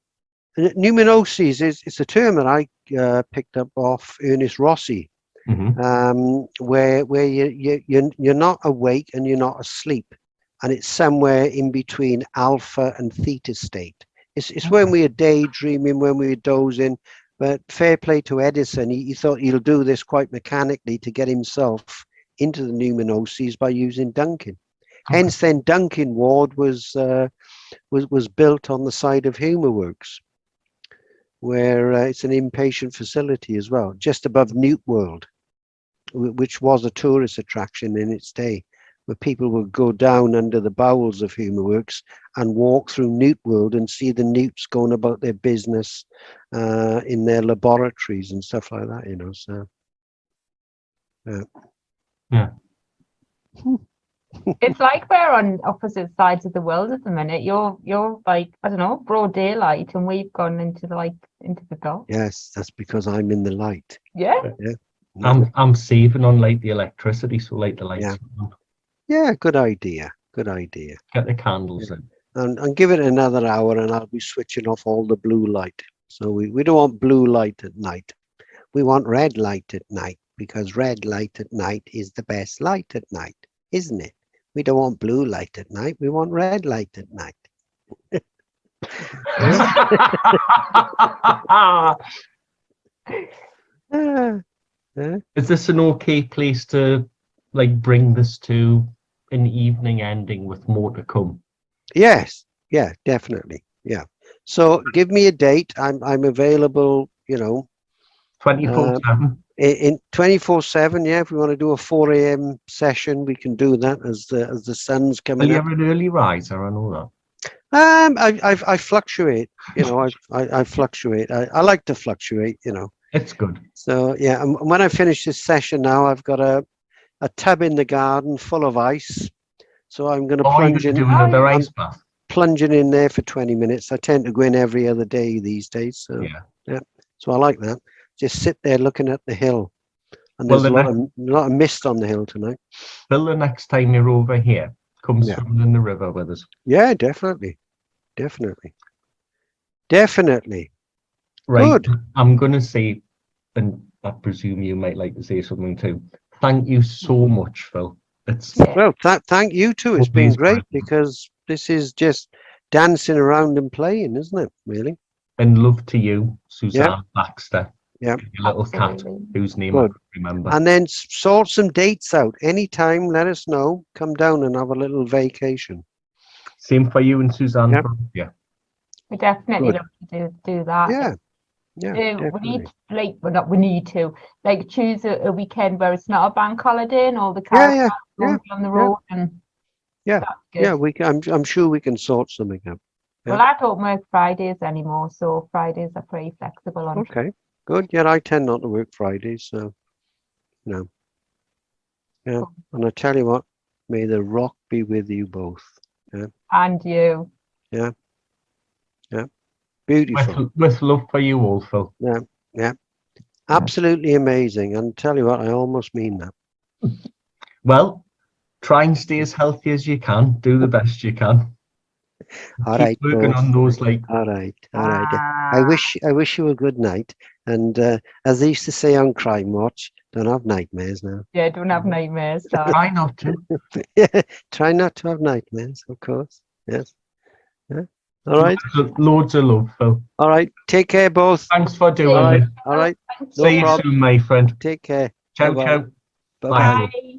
Numinoses is a term that I picked up off Ernest Rossi, where you're not awake and you're not asleep, and it's somewhere in between alpha and theta state. It's when we are daydreaming, when we are dozing. But fair play to Edison, he thought he'll do this quite mechanically to get himself into the numinoses by using Duncan. Okay. Hence, then Duncan Ward was built on the side of Humorworks, where it's an inpatient facility as well, just above Newt World, which was a tourist attraction in its day, where people would go down under the bowels of Humorworks and walk through Newt World and see the newts going about their business in their laboratories and stuff like that, you know. So, Yeah. It's like we're on opposite sides of the world at the minute. You're like, I don't know, broad daylight, and we've gone into the dark. yes, that's because I'm in the light. Yeah. I'm saving on like the electricity, so like the lights. Yeah. Yeah, good idea. Good idea. Get the candles in. and give it another hour, and I'll be switching off all the blue light. So we don't want blue light at night. We want red light at night, because red light at night is the best light at night, isn't it? We don't want blue light at night. We want red light at night. Is this an okay place to like bring this to an evening ending with more to come? Yes, yeah, definitely. Yeah. So give me a date. I'm available, 24/7. in 24/7. Yeah, if we want to do a 4 a.m. session, we can do that as the sun's Are coming you up. ever an early riser? I know that. I fluctuate. I fluctuate. I like to fluctuate. It's good. So yeah, and when I finish this session now, I've got a tub in the garden full of ice. So I'm going to Oh, you're plunge going to in. do another I'm ice bath? plunging in there for 20 minutes. I tend to go in every other day these days. So Yeah. so I like that. Just sit there looking at the hill, and Well, there's a lot of mist on the hill tonight. Bill, the next time you're over here, come Yeah. swimming in the river with us. Yeah, definitely. Definitely. Right. Good. I'm going to say, and I presume you might like to say something too. Thank you so much, Phil. It's Yeah. Well, thank you too. It's been always great, brilliant. because this is just dancing around and playing, isn't it? Really? And love to you, Suzanne Baxter. Yeah. Your little cat, Absolutely. whose name I Good. can't remember. And then sort some dates out. Anytime, let us know. Come down and have a little vacation. Same for you and Suzanne. Yep. Yeah. We definitely Good. love to do that. Yeah. Yeah. We need Definitely. we need to choose a weekend where it's not a bank holiday and all the Yeah. cars Yeah. going Yeah. down the road, and Yeah. that's good. Yeah. I'm sure we can sort something out. Yeah. Well, I don't work Fridays anymore, so Fridays are pretty flexible on. Okay. Good. Yeah. I tend not to work Fridays, so Yeah. And I tell you what, may the rock be with you both. And you. Beautiful. With love for you all, Phil. Yeah. Absolutely amazing. And tell you what, I almost mean that. Well, try and stay as healthy as you can. Do the best you can. All Keep right, working boss. on those All right. I Ah, wish you a good night. And as they used to say on Crime Watch, don't have nightmares now. yeah, don't have nightmares. So. Try not to. Yeah. Try not to have nightmares, of course. Yes. Yeah. All right. Loads of love, Phil. All right. Take care, both. Thanks for All doing right. it. All right. Thank No See you problem. soon, my friend. Take care. Ciao, Bye-bye. ciao. Bye-bye. Bye. Bye.